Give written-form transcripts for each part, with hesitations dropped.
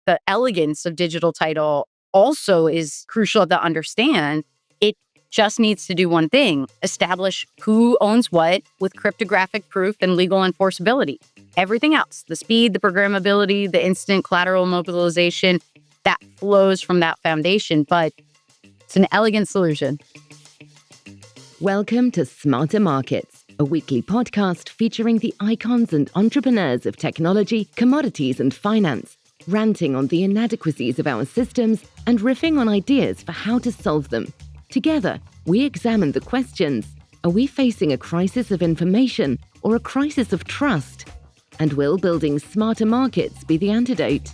the elegance of digital title also is crucial to understand. It just needs to do one thing: establish who owns what with cryptographic proof and legal enforceability. Everything else, the speed, the programmability, the instant collateral mobilization, that flows from that foundation, but it's an elegant solution. Welcome to SmarterMarkets, a weekly podcast featuring the icons and entrepreneurs of technology, commodities, and finance, ranting on the inadequacies of our systems and riffing on ideas for how to solve them. Together, we examine the questions: are we facing a crisis of information or a crisis of trust? And will building smarter markets be the antidote?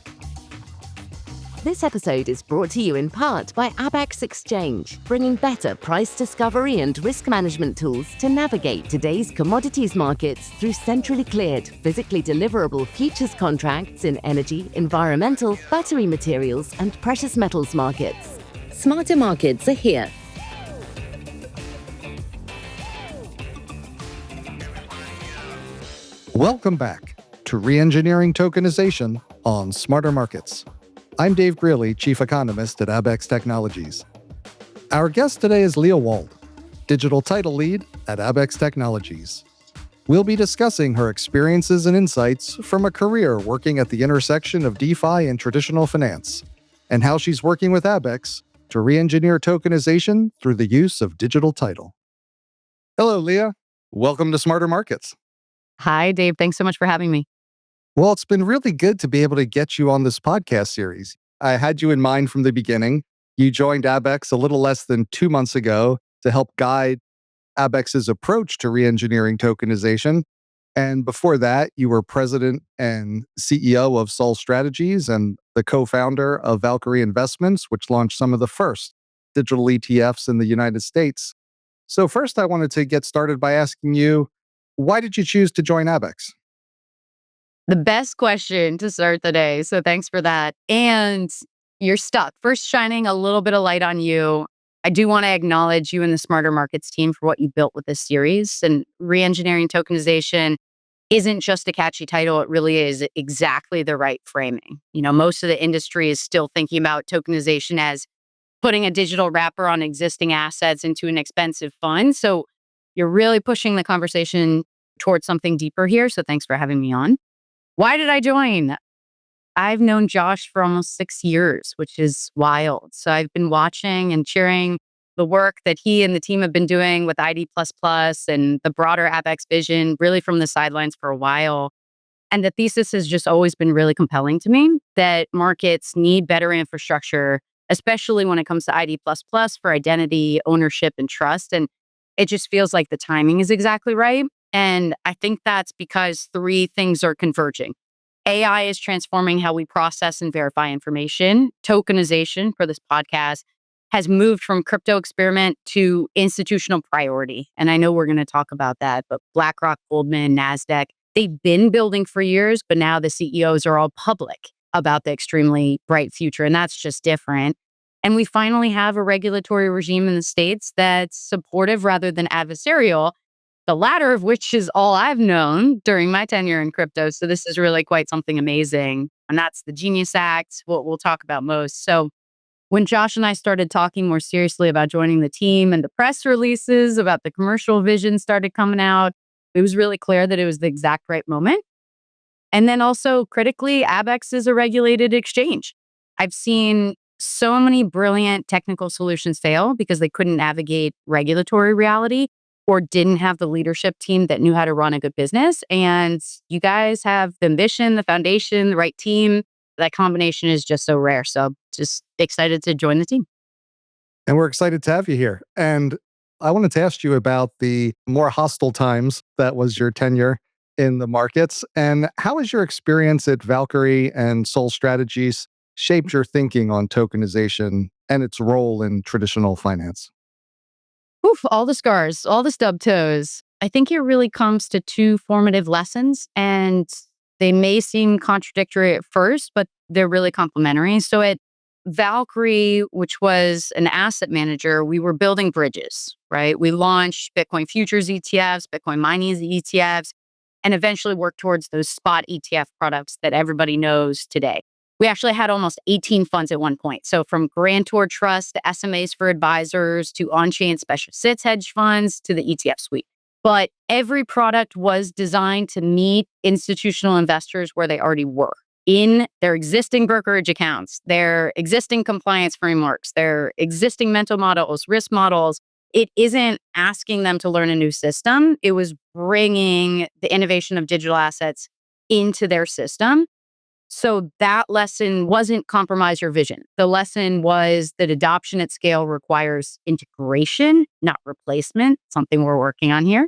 This episode is brought to you in part by Abaxx Exchange, bringing better price discovery and risk management tools to navigate today's commodities markets through centrally cleared, physically deliverable futures contracts in energy, environmental, battery materials, and precious metals markets. Smarter markets are here. Welcome back to Re-engineering Tokenization on Smarter Markets. I'm Dave Greely, Chief Economist at Abaxx Technologies. Our guest today is Leah Wald, Digital Title Lead at Abaxx Technologies. We'll be discussing her experiences and insights from a career working at the intersection of DeFi and traditional finance, and how she's working with Abaxx to re-engineer tokenization through the use of digital title. Hello, Leah. Welcome to Smarter Markets. Hi, Dave. Thanks so much for having me. Well, it's been really good to be able to get you on this podcast series. I had you in mind from the beginning. You joined Abaxx a little less than 2 months ago to help guide Abaxx's approach to re-engineering tokenization. And before that, you were president and CEO of Sol Strategies and the co-founder of Valkyrie Investments, which launched some of the first digital ETFs in the United States. So first, I wanted to get started by asking you, why did you choose to join Abaxx? The best question to start the day. So thanks for that. And you're stuck. First, shining a little bit of light on you. I do want to acknowledge you and the Smarter Markets team for what you built with this series. And re-engineering tokenization isn't just a catchy title. It really is exactly the right framing. You know, most of the industry is still thinking about tokenization as putting a digital wrapper on existing assets into an expensive fund. So you're really pushing the conversation towards something deeper here. So thanks for having me on. Why did I join? I've known Josh for almost 6 years, which is wild. So I've been watching and cheering the work that he and the team have been doing with ID++ and the broader Abaxx vision, really from the sidelines for a while. And the thesis has just always been really compelling to me, that markets need better infrastructure, especially when it comes to ID++ for identity, ownership, and trust. And it just feels like the timing is exactly right. And I think that's because 3 things are converging. AI is transforming how we process and verify information. Tokenization, for this podcast, has moved from crypto experiment to institutional priority. And I know we're going to talk about that, but BlackRock, Goldman, NASDAQ, they've been building for years, but now the CEOs are all public about the extremely bright future. And that's just different. And we finally have a regulatory regime in the States that's supportive rather than adversarial, the latter of which is all I've known during my tenure in crypto. So this is really quite something amazing. And that's the Genius Act, what we'll talk about most. So when Josh and I started talking more seriously about joining the team and the press releases about the commercial vision started coming out, it was really clear that it was the exact right moment. And then also critically, Abaxx is a regulated exchange. I've seen so many brilliant technical solutions fail because they couldn't navigate regulatory reality or didn't have the leadership team that knew how to run a good business. And you guys have the ambition, the foundation, the right team. That combination is just so rare. So just excited to join the team. And we're excited to have you here. And I wanted to ask you about the more hostile times that was your tenure in the markets. And how has your experience at Valkyrie and Sol Strategies shaped your thinking on tokenization and its role in traditional finance? Oof, all the scars, all the stub toes. I think it really comes to 2 formative lessons, and they may seem contradictory at first, but they're really complementary. So at Valkyrie, which was an asset manager, we were building bridges, right? We launched Bitcoin futures ETFs, Bitcoin mining ETFs, and eventually worked towards those spot ETF products that everybody knows today. We actually had almost 18 funds at one point. So from grantor trusts to SMAs for advisors to on-chain special sits hedge funds to the ETF suite. But every product was designed to meet institutional investors where they already were in their existing brokerage accounts, their existing compliance frameworks, their existing mental models, risk models. It isn't asking them to learn a new system. It was bringing the innovation of digital assets into their system. So that lesson wasn't compromise your vision. The lesson was that adoption at scale requires integration, not replacement, something we're working on here.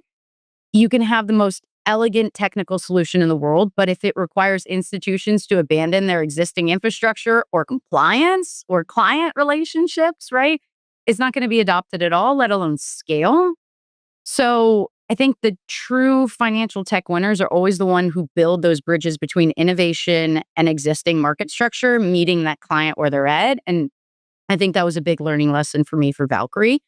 You can have the most elegant technical solution in the world, but if it requires institutions to abandon their existing infrastructure or compliance or client relationships, right? It's not going to be adopted at all, let alone scale. So I think the true financial tech winners are always the one who build those bridges between innovation and existing market structure, meeting that client where they're at. And I think that was a big learning lesson for me for Valkyrie.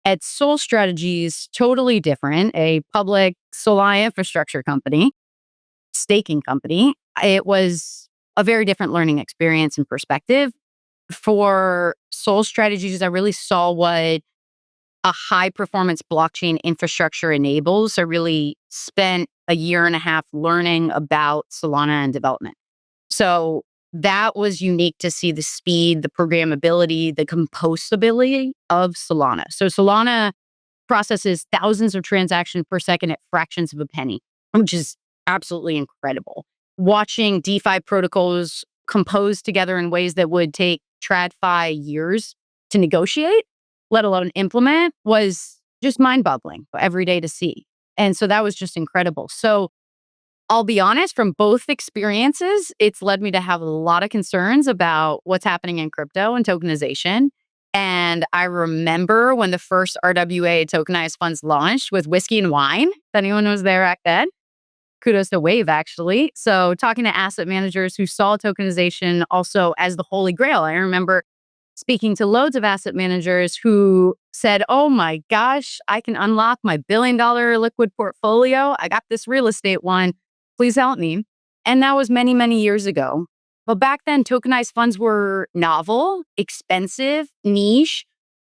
At Sol Strategies, totally different, a public Solana infrastructure company, staking company. It was a very different learning experience and perspective. For Sol Strategies, I really saw what a high performance blockchain infrastructure enables. I really spent a year and a half learning about Solana and development. So that was unique to see the speed, the programmability, the composability of Solana. So Solana processes thousands of transactions per second at fractions of a penny, which is absolutely incredible. Watching DeFi protocols compose together in ways that would take TradFi years to negotiate, let alone implement, was just mind-boggling every day to see. And so that was just incredible. So I'll be honest, from both experiences, it's led me to have a lot of concerns about what's happening in crypto and tokenization. And I remember when the first RWA tokenized funds launched with Whiskey and Wine, if anyone was there back then. Kudos to Wave, actually. So talking to asset managers who saw tokenization also as the holy grail. I remember speaking to loads of asset managers who said, oh my gosh, I can unlock my $1 billion liquid portfolio. I got this real estate one. Please help me. And that was many, many years ago. But back then, tokenized funds were novel, expensive, niche,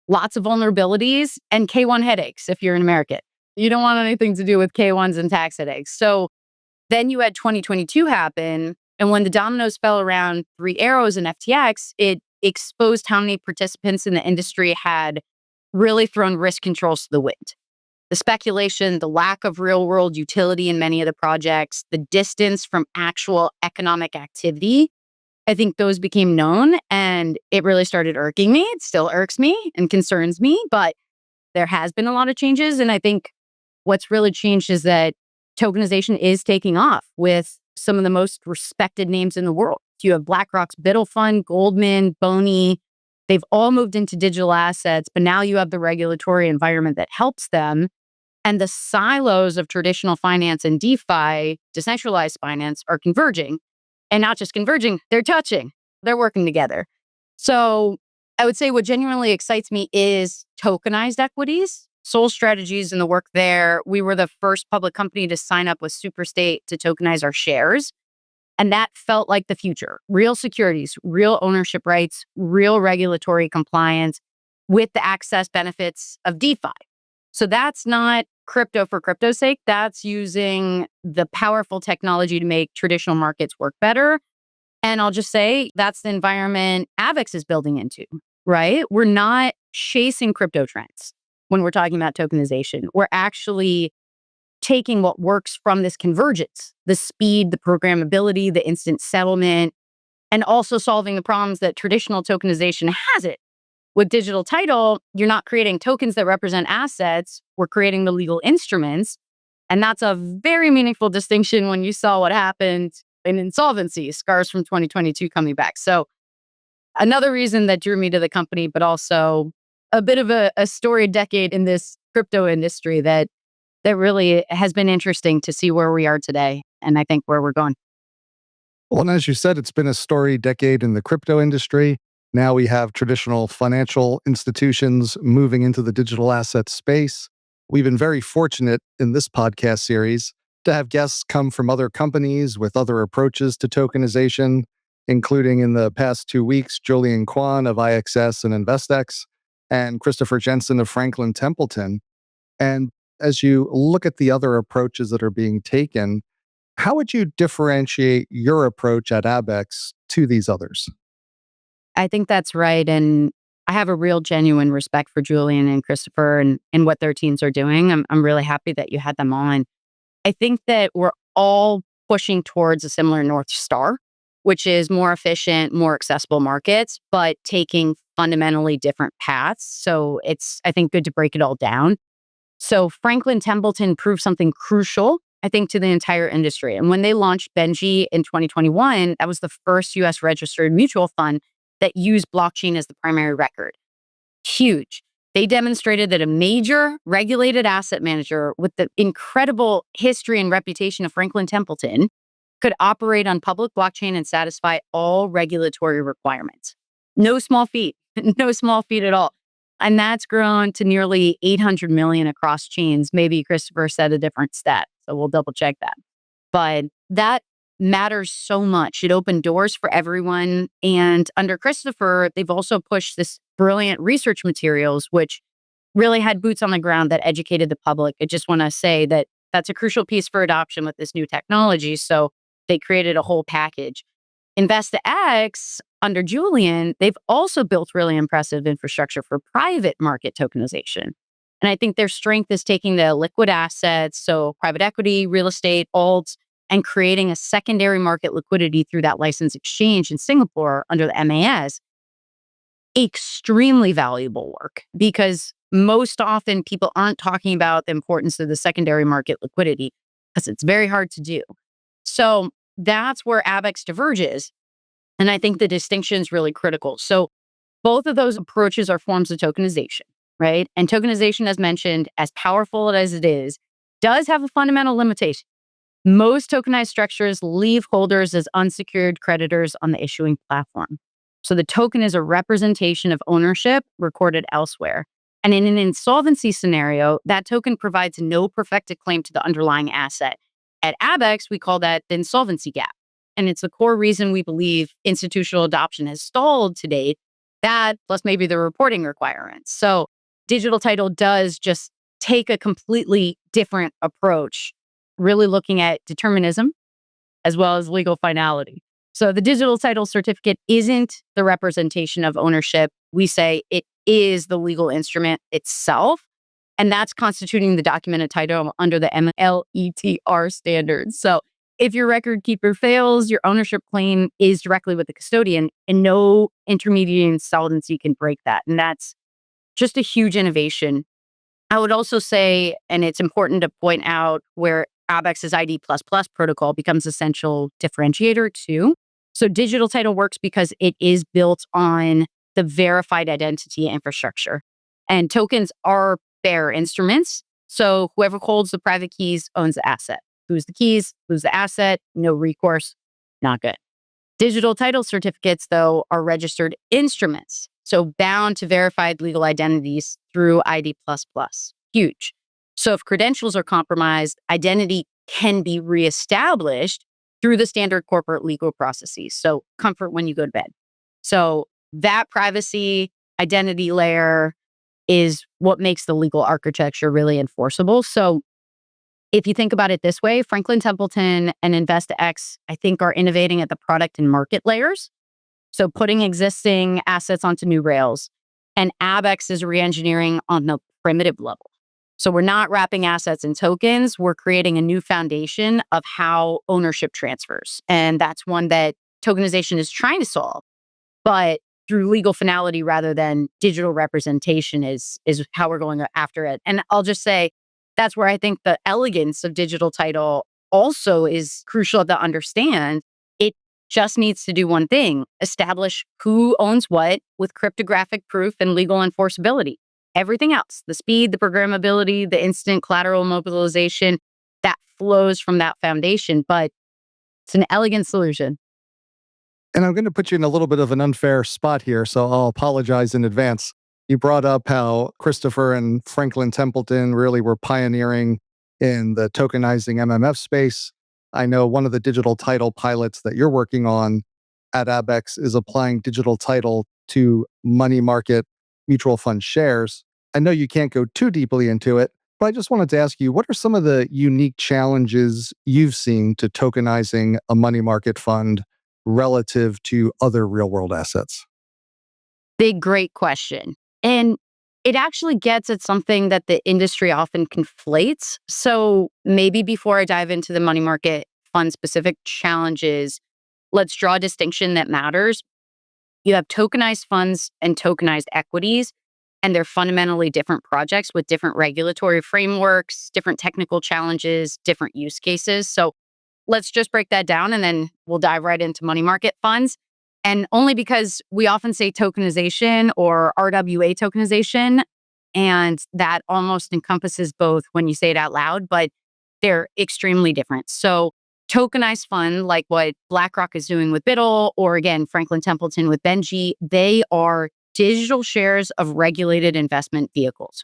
lots of vulnerabilities, and K1 headaches if you're an American. You don't want anything to do with K1s and tax headaches. So then you had 2022 happen. And when the dominoes fell around Three Arrows and FTX, it exposed how many participants in the industry had really thrown risk controls to the wind. The speculation, the lack of real world utility in many of the projects, the distance from actual economic activity, I think those became known and it really started irking me. It still irks me and concerns me, but there has been a lot of changes. And I think what's really changed is that tokenization is taking off with some of the most respected names in the world. You have BlackRock's Biddle Fund, Goldman, Boney. They've all moved into digital assets, but now you have the regulatory environment that helps them. And the silos of traditional finance and DeFi, decentralized finance, are converging. And not just converging, they're touching. They're working together. So I would say what genuinely excites me is tokenized equities. Sol Strategies and the work there, we were the first public company to sign up with Superstate to tokenize our shares. And that felt like the future. Real securities, real ownership rights, real regulatory compliance with the access benefits of DeFi. So that's not crypto for crypto's sake. That's using the powerful technology to make traditional markets work better. And I'll just say that's the environment Abaxx is building into, right? We're not chasing crypto trends when we're talking about tokenization. We're actually taking what works from this convergence, the speed, the programmability, the instant settlement, and also solving the problems that traditional tokenization hasn't. With digital title, you're not creating tokens that represent assets. We're creating the legal instruments. And that's a very meaningful distinction when you saw what happened in insolvency, scars from 2022 coming back. So another reason that drew me to the company, but also a bit of a storied decade in this crypto industry that really has been interesting to see where we are today. And I think where we're going. Well, and as you said, it's been a storied decade in the crypto industry. Now we have traditional financial institutions moving into the digital asset space. We've been very fortunate in this podcast series to have guests come from other companies with other approaches to tokenization. including in the past 2 weeks, Julian Kwan of IXS and InvestX, and Christopher Jensen of Franklin Templeton. And as you look at the other approaches that are being taken, how would you differentiate your approach at Abaxx to these others? I think that's right. And I have a real genuine respect for Julian and Christopher and what their teams are doing. I'm really happy that you had them on. I think that we're all pushing towards a similar North Star, which is more efficient, more accessible markets, but taking fundamentally different paths. So it's, I think, good to break it all down. So Franklin Templeton proved something crucial, I think, to the entire industry. And when they launched Benji in 2021, that was the first US registered mutual fund that used blockchain as the primary record. Huge. They demonstrated that a major regulated asset manager with the incredible history and reputation of Franklin Templeton could operate on public blockchain and satisfy all regulatory requirements. No small feat, no small feat at all. And that's grown to nearly 800 million across chains. Maybe Christopher said a different stat, so we'll double check that. But that matters so much. It opened doors for everyone. And under Christopher, they've also pushed this brilliant research materials, which really had boots on the ground that educated the public. I just want to say that that's a crucial piece for adoption with this new technology. So they created a whole package. InvestX, under Julian, they've also built really impressive infrastructure for private market tokenization. And I think their strength is taking the liquid assets, so private equity, real estate, alts, and creating a secondary market liquidity through that license exchange in Singapore under the MAS. Extremely valuable work because most often people aren't talking about the importance of the secondary market liquidity because it's very hard to do. So that's where Abaxx diverges. And I think the distinction is really critical. So both of those approaches are forms of tokenization, right? And tokenization, as mentioned, as powerful as it is, does have a fundamental limitation. Most tokenized structures leave holders as unsecured creditors on the issuing platform. So the token is a representation of ownership recorded elsewhere. And in an insolvency scenario, that token provides no perfected claim to the underlying asset. At Abaxx, we call that the insolvency gap. And it's the core reason we believe institutional adoption has stalled to date, that plus maybe the reporting requirements. So digital title does just take a completely different approach, really looking at determinism as well as legal finality. So the digital title certificate isn't the representation of ownership. We say it is the legal instrument itself. And that's constituting the documented title under the MLETR standards. So if your record keeper fails, your ownership claim is directly with the custodian, and no intermediate insolvency can break that. And that's just a huge innovation. I would also say, and it's important to point out where Abaxx's ID++ protocol becomes essential differentiator too. So digital title works because it is built on the verified identity infrastructure. And tokens are bearer instruments. So whoever holds the private keys owns the asset. Lose the keys, lose the asset, no recourse, not good. Digital title certificates, though, are registered instruments. So bound to verified legal identities through ID++. Huge. So if credentials are compromised, identity can be reestablished through the standard corporate legal processes. So comfort when you go to bed. So that privacy identity layer is what makes the legal architecture really enforceable. So if you think about it this way, Franklin Templeton and InvestX, I think, are innovating at the product and market layers. So putting existing assets onto new rails. And Abaxx is re-engineering on the primitive level. So we're not wrapping assets in tokens. We're creating a new foundation of how ownership transfers. And that's one that tokenization is trying to solve. But through legal finality rather than digital representation is how we're going after it. And I'll just say, that's where I think the elegance of digital title also is crucial to understand. It just needs to do one thing: establish who owns what with cryptographic proof and legal enforceability. Everything else, the speed, the programmability, the instant collateral mobilization, that flows from that foundation. But it's an elegant solution. And I'm going to put you in a little bit of an unfair spot here, so I'll apologize in advance. You brought up how Christopher and Franklin Templeton really were pioneering in the tokenizing MMF space. I know one of the digital title pilots that you're working on at Abaxx is applying digital title to money market mutual fund shares. I know you can't go too deeply into it, but I just wanted to ask you, what are some of the unique challenges you've seen to tokenizing a money market fund relative to other real world assets? Big, great question. And it actually gets at something that the industry often conflates. So maybe before I dive into the money market fund specific challenges, let's draw a distinction that matters. You have tokenized funds and tokenized equities, and they're fundamentally different projects with different regulatory frameworks, different technical challenges, different use cases. So let's just break that down and then we'll dive right into money market funds. And only because we often say tokenization or RWA tokenization, and that almost encompasses both when you say it out loud, but they're extremely different. So, tokenized fund, like what BlackRock is doing with Biddle, or again, Franklin Templeton with Benji, they are digital shares of regulated investment vehicles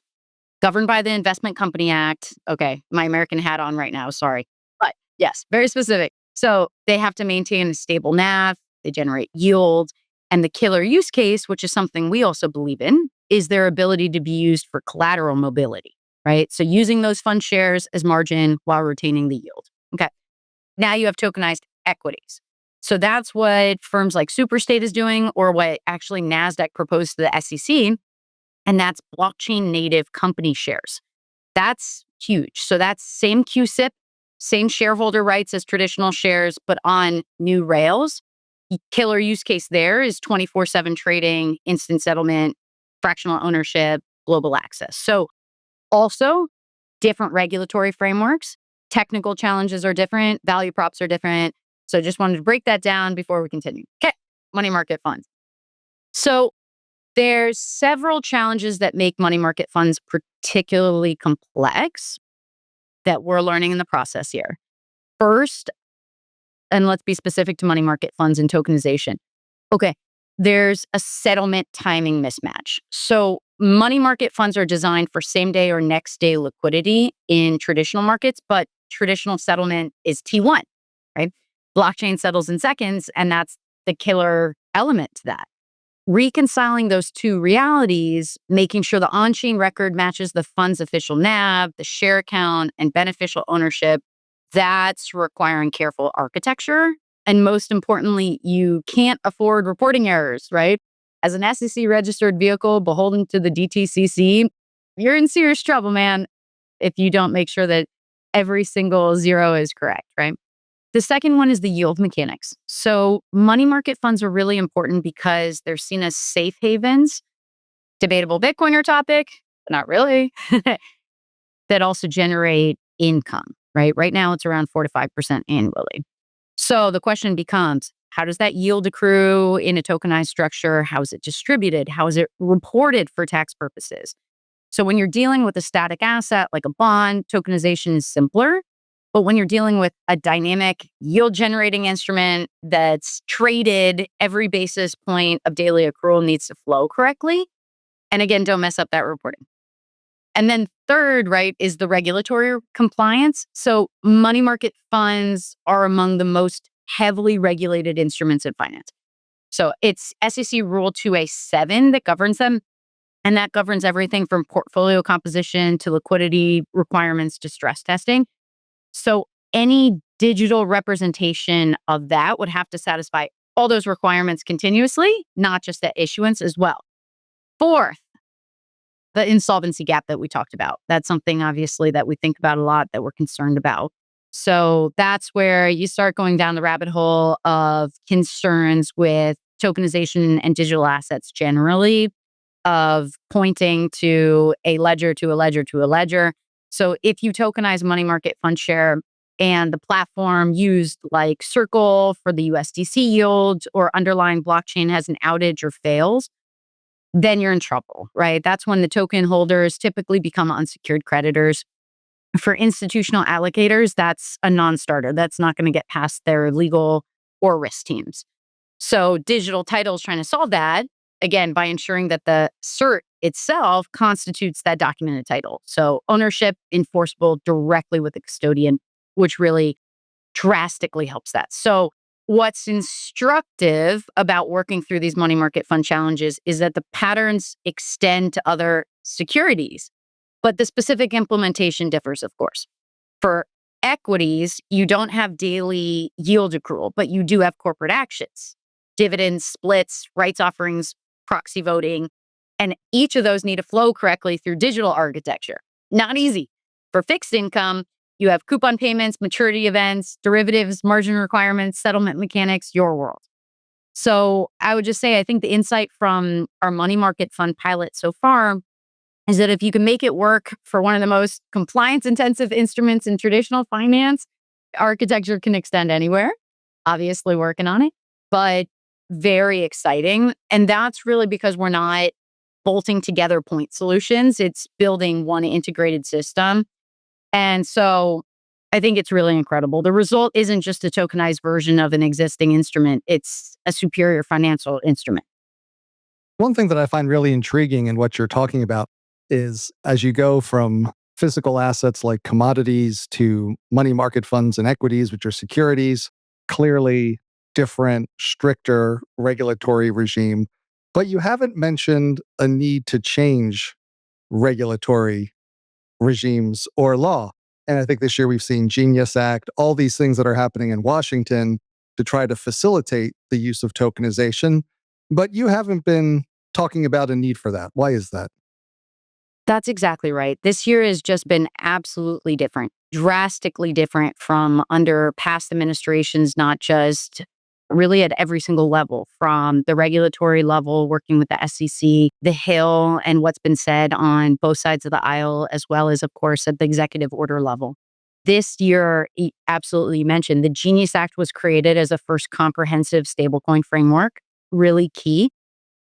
governed by the Investment Company Act. Okay, my American hat on right now, sorry. But yes, very specific. So they have to maintain a stable NAV, they generate yield, and the killer use case, which is something we also believe in, is their ability to be used for collateral mobility, right? So using those fund shares as margin while retaining the yield. Okay, now you have tokenized equities. So that's what firms like Superstate is doing, or what actually NASDAQ proposed to the SEC, and that's blockchain native company shares. That's huge. So that's same QSIP, same shareholder rights as traditional shares, but on new rails. Killer use case there is 24/7 trading, instant settlement, fractional ownership, global access. So also different regulatory frameworks, technical challenges are different, value props are different. So just wanted to break that down before we continue. Okay, money market funds. So there's several challenges that make money market funds particularly complex that we're learning in the process here. First, and let's be specific to money market funds and tokenization. Okay, there's a settlement timing mismatch. So money market funds are designed for same day or next day liquidity in traditional markets, but traditional settlement is T1, right? Blockchain settles in seconds, and that's the killer element to that. Reconciling those two realities, making sure the on-chain record matches the fund's official NAV, the share count, and beneficial ownership, that's requiring careful architecture. And most importantly, you can't afford reporting errors, right? As an SEC registered vehicle beholden to the DTCC, you're in serious trouble, man, if you don't make sure that every single zero is correct, right? The second one is the yield mechanics. So money market funds are really important because they're seen as safe havens, debatable Bitcoiner topic, but not really, that also generate income, right? Right now it's around 4 to 5% annually. So the question becomes, how does that yield accrue in a tokenized structure? How is it distributed? How is it reported for tax purposes? So when you're dealing with a static asset like a bond, tokenization is simpler. But when you're dealing with a dynamic yield generating instrument that's traded, every basis point of daily accrual needs to flow correctly. And again, don't mess up that reporting. And then third, right, is the regulatory compliance. So money market funds are among the most heavily regulated instruments in finance. So it's SEC Rule 2A7 that governs them. And that governs everything from portfolio composition to liquidity requirements to stress testing. So any digital representation of that would have to satisfy all those requirements continuously, not just at issuance as well. Fourth, the insolvency gap that we talked about. That's something obviously that we think about a lot, that we're concerned about. So that's where you start going down the rabbit hole of concerns with tokenization and digital assets generally, of pointing to a ledger to a ledger to a ledger. So if you tokenize money market fund share and the platform used like Circle for the USDC yield, or underlying blockchain has an outage or fails, then you're in trouble, right? That's when the token holders typically become unsecured creditors. For institutional allocators, that's a non-starter. That's not going to get past their legal or risk teams. So digital title is trying to solve that, again, by ensuring that the cert itself constitutes that documented title. So ownership enforceable directly with the custodian, which really drastically helps that. So What's instructive about working through these money market fund challenges is that the patterns extend to other securities, but the specific implementation differs, of course. For equities, you don't have daily yield accrual, but you do have corporate actions, dividends, splits, rights offerings, proxy voting, and each of those need to flow correctly through digital architecture. Not easy. For fixed income, you have coupon payments, maturity events, derivatives, margin requirements, settlement mechanics, your world. So I would just say, I think the insight from our money market fund pilot so far is that if you can make it work for one of the most compliance intensive instruments in traditional finance, architecture can extend anywhere. Obviously working on it, but very exciting. And that's really because we're not bolting together point solutions. It's building one integrated system. And so I think it's really incredible. The result isn't just a tokenized version of an existing instrument, it's a superior financial instrument. One thing that I find really intriguing in what you're talking about is as you go from physical assets like commodities to money market funds and equities, which are securities, clearly different, stricter regulatory regime. But you haven't mentioned a need to change regulatory regimes or law. And I think this year we've seen Genius Act, all these things that are happening in Washington to try to facilitate the use of tokenization. But you haven't been talking about a need for that. Why is that? That's exactly right. This year has just been absolutely different, drastically different from under past administrations, not just really at every single level, from the regulatory level, working with the SEC, the Hill, and what's been said on both sides of the aisle, as well as, of course, at the executive order level. This year, absolutely you mentioned, the Genius Act was created as a first comprehensive stablecoin framework, really key.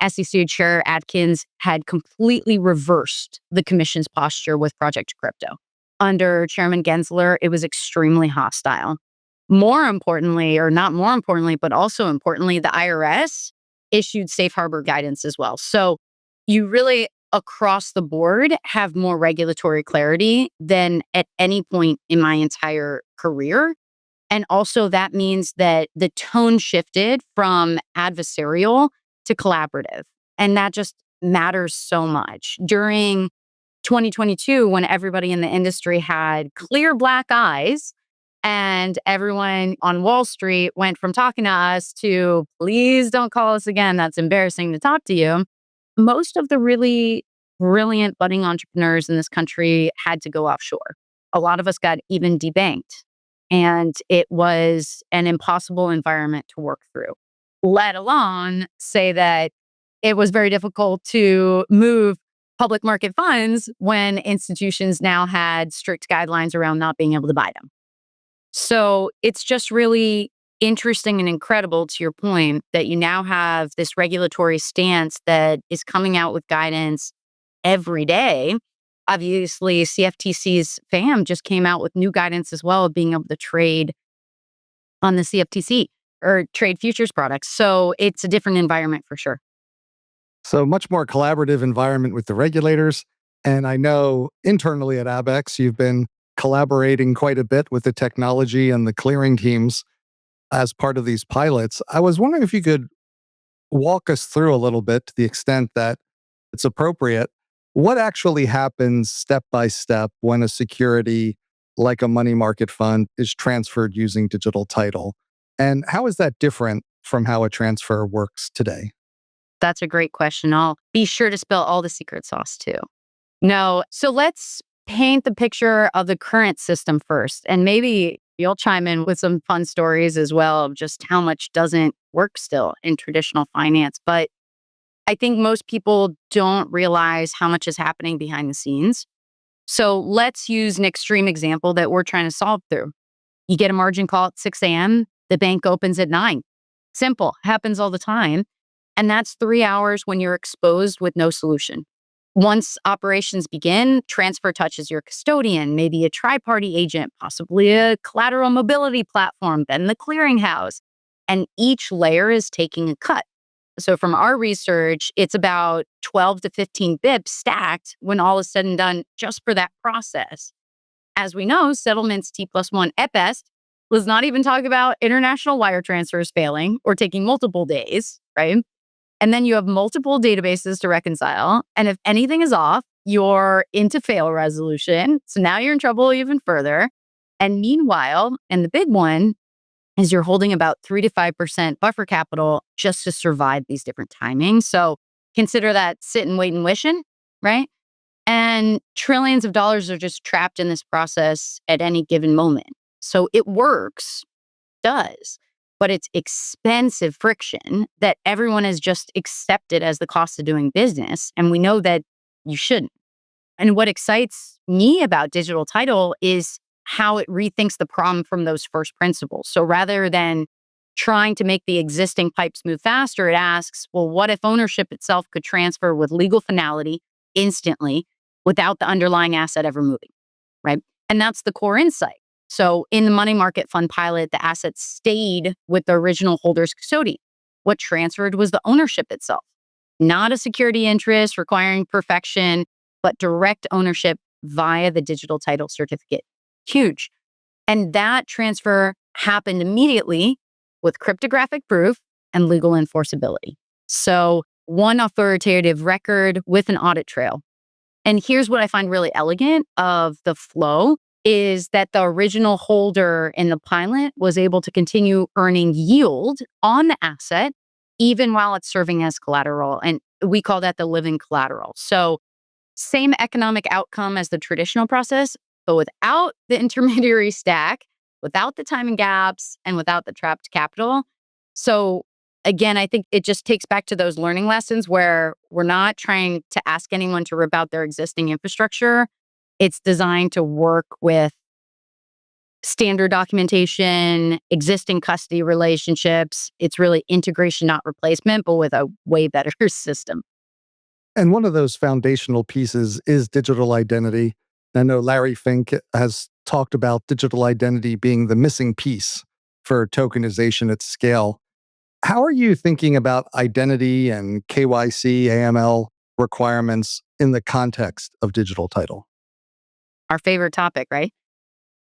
SEC Chair Atkins had completely reversed the commission's posture with Project Crypto. Under Chairman Gensler, it was extremely hostile. More importantly, or not more importantly, but also importantly, the IRS issued safe harbor guidance as well. So you really, across the board, have more regulatory clarity than at any point in my entire career. And also, that means that the tone shifted from adversarial to collaborative. And that just matters so much. During 2022, when everybody in the industry had clear black eyes and everyone on Wall Street went from talking to us to, please don't call us again, that's embarrassing to talk to you. Most of the really brilliant budding entrepreneurs in this country had to go offshore. A lot of us got even debanked. And it was an impossible environment to work through, let alone say that it was very difficult to move public market funds when institutions now had strict guidelines around not being able to buy them. So it's just really interesting and incredible, to your point, that you now have this regulatory stance that is coming out with guidance every day. Obviously, CFTC's FAM just came out with new guidance as well of being able to trade on the CFTC or trade futures products. So it's a different environment for sure. So much more collaborative environment with the regulators. And I know internally at Abaxx, you've been collaborating quite a bit with the technology and the clearing teams as part of these pilots. I was wondering if you could walk us through a little bit to the extent that it's appropriate. What actually happens step by step when a security like a money market fund is transferred using digital title? And how is that different from how a transfer works today? That's a great question. I'll be sure to spill all the secret sauce too. No. So let's paint the picture of the current system first. And maybe you'll chime in with some fun stories as well of just how much doesn't work still in traditional finance. But I think most people don't realize how much is happening behind the scenes. So let's use an extreme example that we're trying to solve through. You get a margin call at 6 a.m., the bank opens at 9. Simple, happens all the time. And that's 3 hours when you're exposed with no solution. Once operations begin, transfer touches your custodian, maybe a tri-party agent, possibly a collateral mobility platform, then the clearinghouse. And each layer is taking a cut. So from our research, it's about 12 to 15 bips stacked when all is said and done just for that process. As we know, settlements T+1 at best, Let's not even talk about international wire transfers failing or taking multiple days, right? And then you have multiple databases to reconcile. And if anything is off, you're into fail resolution. So now you're in trouble even further. And meanwhile, and the big one is you're holding about 3 to 5% buffer capital just to survive these different timings. So consider that sit and wait and wishing, right? And trillions of dollars are just trapped in this process at any given moment. So it works, does, but it's expensive friction that everyone has just accepted as the cost of doing business. And we know that you shouldn't. And what excites me about digital title is how it rethinks the problem from those first principles. So rather than trying to make the existing pipes move faster, it asks, well, what if ownership itself could transfer with legal finality instantly without the underlying asset ever moving, right? And that's the core insight. So in the money market fund pilot, the assets stayed with the original holder's custodian. What transferred was the ownership itself, not a security interest requiring perfection, but direct ownership via the digital title certificate. Huge. And that transfer happened immediately with cryptographic proof and legal enforceability. So one authoritative record with an audit trail. And here's what I find really elegant of the flow is that the original holder in the pilot was able to continue earning yield on the asset even while it's serving as collateral. And we call that the living collateral. So same economic outcome as the traditional process, but without the intermediary stack, without the timing gaps, and without the trapped capital. So again, I think it just takes back to those learning lessons where we're not trying to ask anyone to rip out their existing infrastructure. It's designed to work with standard documentation, existing custody relationships. It's really integration, not replacement, but with a way better system. And one of those foundational pieces is digital identity. I know Larry Fink has talked about digital identity being the missing piece for tokenization at scale. How are you thinking about identity and KYC, AML requirements in the context of digital title? Our favorite topic, right?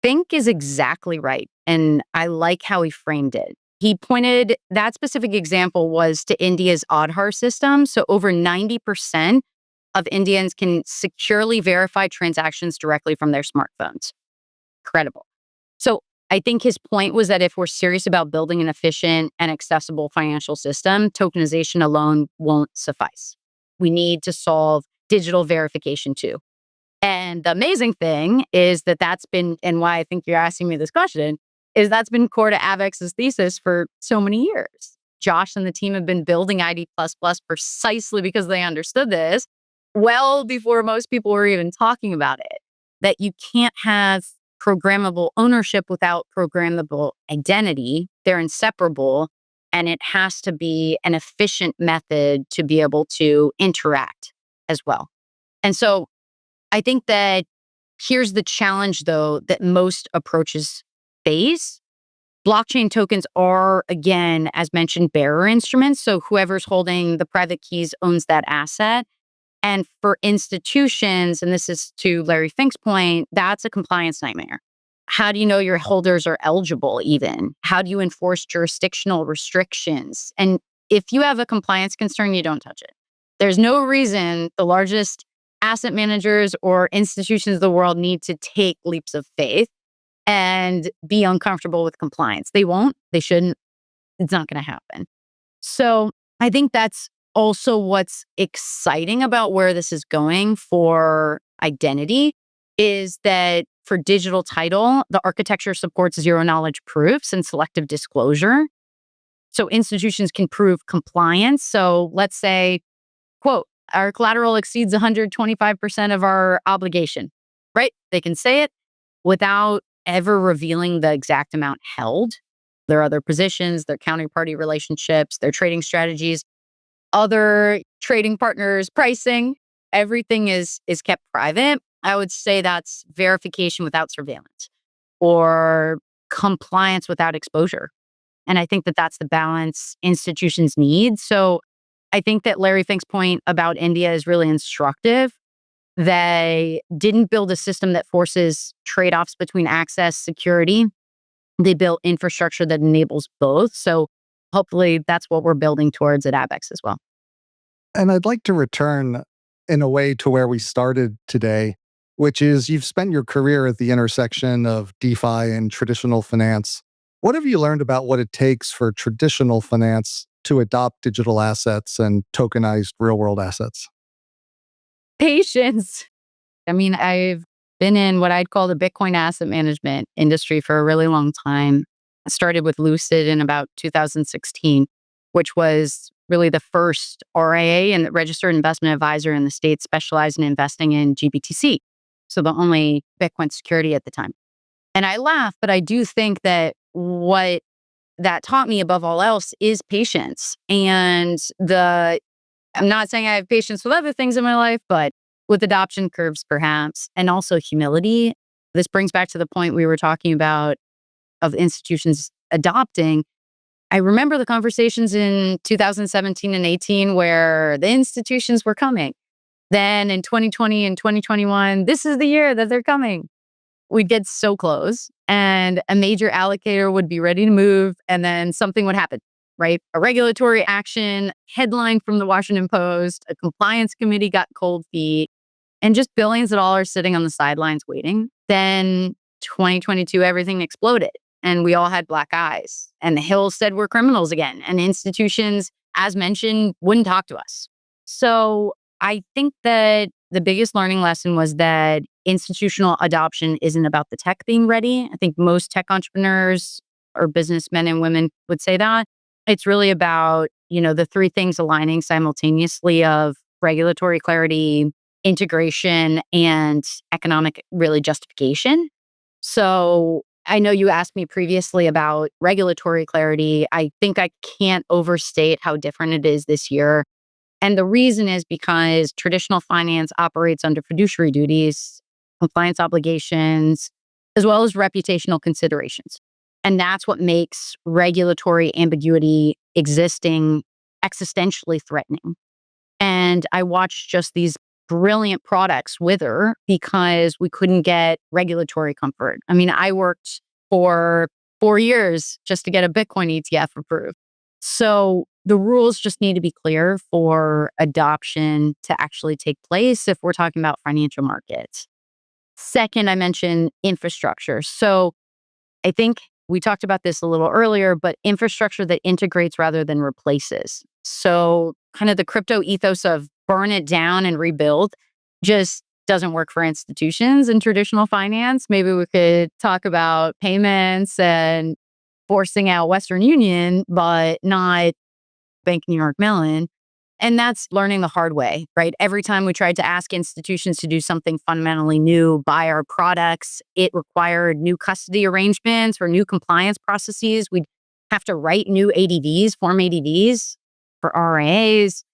Fink is exactly right. And I like how he framed it. He pointed that specific example was to India's Aadhaar system. So over 90% of Indians can securely verify transactions directly from their smartphones. Incredible. So I think his point was that if we're serious about building an efficient and accessible financial system, tokenization alone won't suffice. We need to solve digital verification too. And the amazing thing is that that's been, and why I think you're asking me this question, is that's been core to Abaxx's thesis for so many years. Josh and the team have been building ID++ precisely because they understood this well before most people were even talking about it, that you can't have programmable ownership without programmable identity. They're inseparable, and it has to be an efficient method to be able to interact as well. And so I think that here's the challenge, though, that most approaches face. Blockchain tokens are, again, as mentioned, bearer instruments. So whoever's holding the private keys owns that asset. And for institutions, and this is to Larry Fink's point, that's a compliance nightmare. How do you know your holders are eligible even? How do you enforce jurisdictional restrictions? And if you have a compliance concern, you don't touch it. There's no reason the largest asset managers or institutions of the world need to take leaps of faith and be uncomfortable with compliance. They won't, they shouldn't, it's not going to happen. So I think that's also what's exciting about where this is going for identity is that for digital title, the architecture supports zero knowledge proofs and selective disclosure. So institutions can prove compliance. So let's say, quote, our collateral exceeds 125% of our obligation, right? They can say it without ever revealing the exact amount held. Their other positions, their counterparty relationships, their trading strategies, other trading partners, pricing, everything is kept private. I would say that's verification without surveillance or compliance without exposure. And I think that that's the balance institutions need. So I think that Larry Fink's point about India is really instructive. They didn't build a system that forces trade-offs between access, security, They built infrastructure that enables both. So hopefully that's what we're building towards at Abaxx as well. And I'd like to return in a way to where we started today, which is you've spent your career at the intersection of DeFi and traditional finance. What have you learned about what it takes for traditional finance to adopt digital assets and tokenized real world assets? Patience. I mean, I've been in what I'd call the Bitcoin asset management industry for a really long time. I started with Lucid in about 2016, which was really the first RIA and registered investment advisor in the state specialized in investing in GBTC. So the only Bitcoin security at the time. And I laugh, but I do think that what that taught me above all else is patience. I'm not saying I have patience with other things in my life, but with adoption curves, perhaps, and also humility. This brings back to the point we were talking about of institutions adopting. I remember the conversations in 2017 and 18 where the institutions were coming. Then in 2020 and 2021, this is the year that they're coming. We'd get so close and a major allocator would be ready to move and then something would happen, right? A regulatory action, headline from the Washington Post, a compliance committee got cold feet, and just billions of dollars sitting on the sidelines waiting. Then 2022, everything exploded and we all had black eyes and the Hill said we're criminals again and institutions, as mentioned, wouldn't talk to us. So I think that the biggest learning lesson was that institutional adoption isn't about the tech being ready. I think most tech entrepreneurs or businessmen and women would say that. It's really about, the three things aligning simultaneously of regulatory clarity, integration, and economic really justification. So I know you asked me previously about regulatory clarity. I think I can't overstate how different it is this year. And the reason is because traditional finance operates under fiduciary duties, compliance obligations, as well as reputational considerations. And that's what makes regulatory ambiguity existing existentially threatening. And I watched just these brilliant products wither because we couldn't get regulatory comfort. I mean, I worked for 4 years just to get a Bitcoin ETF approved. So the rules just need to be clear for adoption to actually take place if we're talking about financial markets. Second, I mentioned infrastructure. So I think we talked about this a little earlier, but infrastructure that integrates rather than replaces. So kind of the crypto ethos of burn it down and rebuild just doesn't work for institutions in traditional finance. Maybe we could talk about payments and forcing out Western Union, but not Bank New York Mellon. And that's learning the hard way, right? Every time we tried to ask institutions to do something fundamentally new, buy our products, it required new custody arrangements or new compliance processes. We'd have to write new ADVs, form ADVs for RIAs,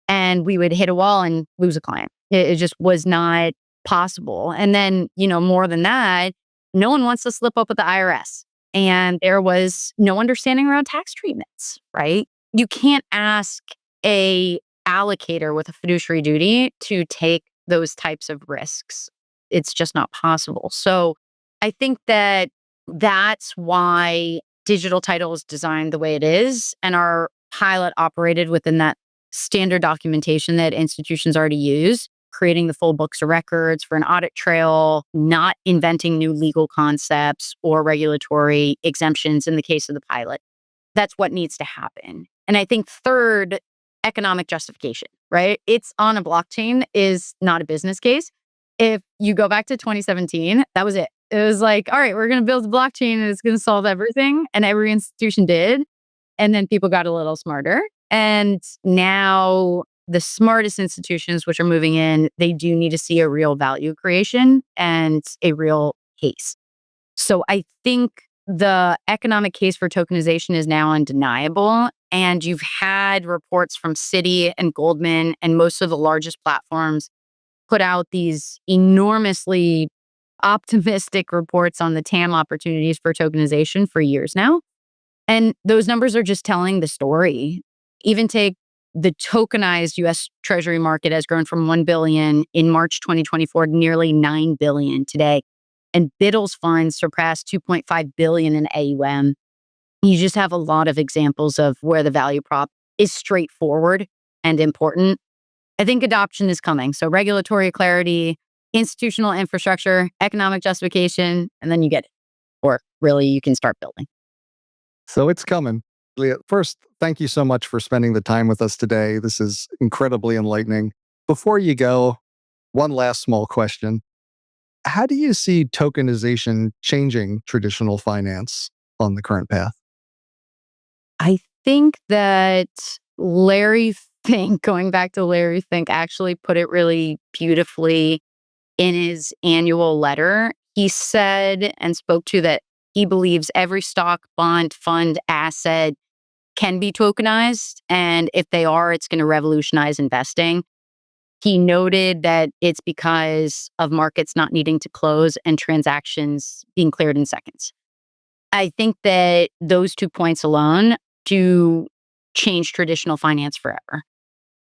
and we would hit a wall and lose a client. It just was not possible. And then, more than that, no one wants to slip up with the IRS. And there was no understanding around tax treatments, right? You can't ask a allocator with a fiduciary duty to take those types of risks. It's just not possible. So I think that that's why digital title is designed the way it is. And our pilot operated within that standard documentation that institutions already use, creating the full books of records for an audit trail, not inventing new legal concepts or regulatory exemptions in the case of the pilot. That's what needs to happen. And I think third, economic justification, right? It's on a blockchain is not a business case. If you go back to 2017, that was it. It was like, all right, we're going to build a blockchain and it's going to solve everything. And every institution did. And then people got a little smarter. And now the smartest institutions, which are moving in, they do need to see a real value creation and a real case. So I think the economic case for tokenization is now undeniable. And you've had reports from Citi and Goldman and most of the largest platforms put out these enormously optimistic reports on the TAM opportunities for tokenization for years now. And those numbers are just telling the story. Even take the tokenized US Treasury market has grown from 1 billion in March 2024 to nearly 9 billion today. and Biddle's fund surpassed 2.5 billion in AUM. You just have a lot of examples of where the value prop is straightforward and important. I think adoption is coming. So regulatory clarity, institutional infrastructure, economic justification, and then you get it. Or really, you can start building. So it's coming. Leah, first, thank you so much for spending the time with us today. This is incredibly enlightening. Before you go, one last small question. How do you see tokenization changing traditional finance on the current path? I think that Larry Fink, going back to Larry Fink, actually put it really beautifully in his annual letter. He said and spoke to that he believes every stock, bond, fund, asset can be tokenized. And if they are, it's going to revolutionize investing. He noted that it's because of markets not needing to close and transactions being cleared in seconds. I think that those 2 points alone do change traditional finance forever.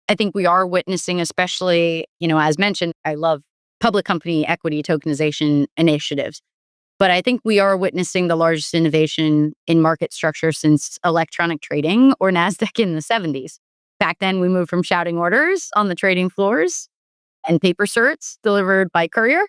I think we are witnessing, especially, as mentioned, I love public company equity tokenization initiatives. But I think we are witnessing the largest innovation in market structure since electronic trading or NASDAQ in the 70s. Back then, we moved from shouting orders on the trading floors and paper certs delivered by courier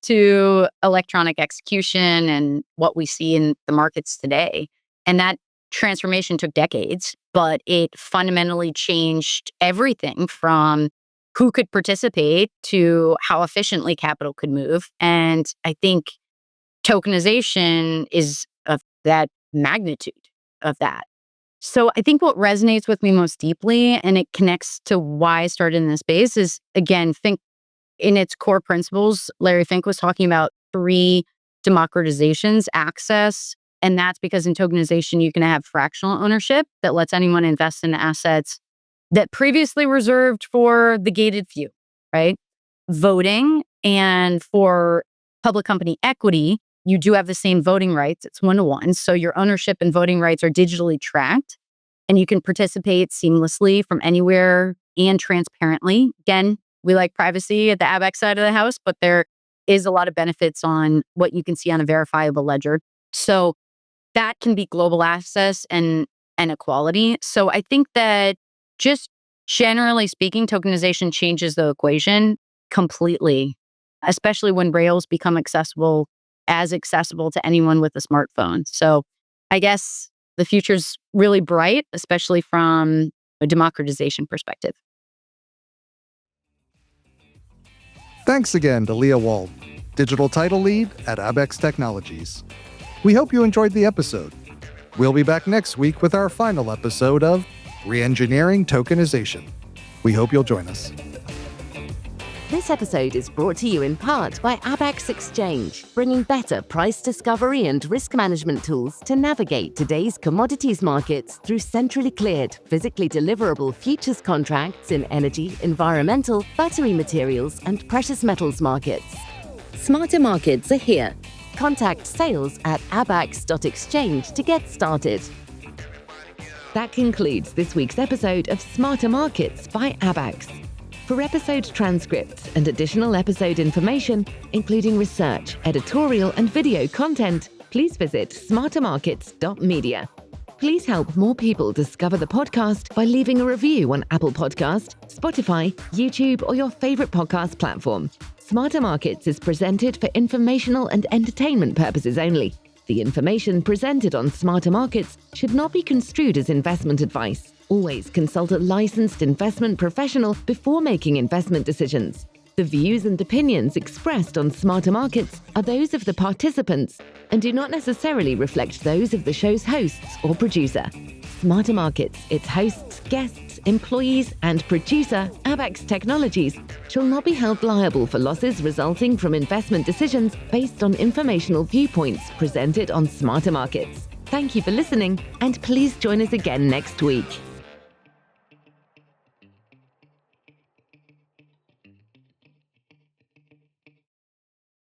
to electronic execution and what we see in the markets today. And that transformation took decades, but it fundamentally changed everything from who could participate to how efficiently capital could move. And I think tokenization is of that magnitude of that. So I think what resonates with me most deeply, and it connects to why I started in this space, is again, think in its core principles, Larry Fink was talking about 3 democratizations, access. And that's because in tokenization, you can have fractional ownership that lets anyone invest in assets that previously reserved for the gated few, right? Voting, and for public company equity, you do have the same voting rights. It's 1-to-1. So your ownership and voting rights are digitally tracked, and you can participate seamlessly from anywhere and transparently. Again, we like privacy at the Abaxx side of the house, but there is a lot of benefits on what you can see on a verifiable ledger. So that can be global access and equality. So I think that just generally speaking, tokenization changes the equation completely, especially when Rails become accessible to anyone with a smartphone. So I guess the future's really bright, especially from a democratization perspective. Thanks again to Leah Wald, Digital Title Lead at Abaxx Technologies. We hope you enjoyed the episode. We'll be back next week with our final episode of Re-engineering Tokenization. We hope you'll join us. This episode is brought to you in part by Abaxx Exchange, bringing better price discovery and risk management tools to navigate today's commodities markets through centrally cleared, physically deliverable futures contracts in energy, environmental, battery materials, and precious metals markets. SmarterMarkets are here. Contact sales at abaxx.exchange to get started. That concludes this week's episode of SmarterMarkets by Abaxx. For episode transcripts and additional episode information, including research, editorial, and video content, please visit smartermarkets.media. Please help more people discover the podcast by leaving a review on Apple Podcast, Spotify, YouTube, or your favorite podcast platform. Smarter Markets is presented for informational and entertainment purposes only. The information presented on Smarter Markets should not be construed as investment advice. Always consult a licensed investment professional before making investment decisions. The views and opinions expressed on Smarter Markets are those of the participants and do not necessarily reflect those of the show's hosts or producer. Smarter Markets, its hosts, guests, employees, and producer, Abaxx Technologies, shall not be held liable for losses resulting from investment decisions based on informational viewpoints presented on Smarter Markets. Thank you for listening, and please join us again next week.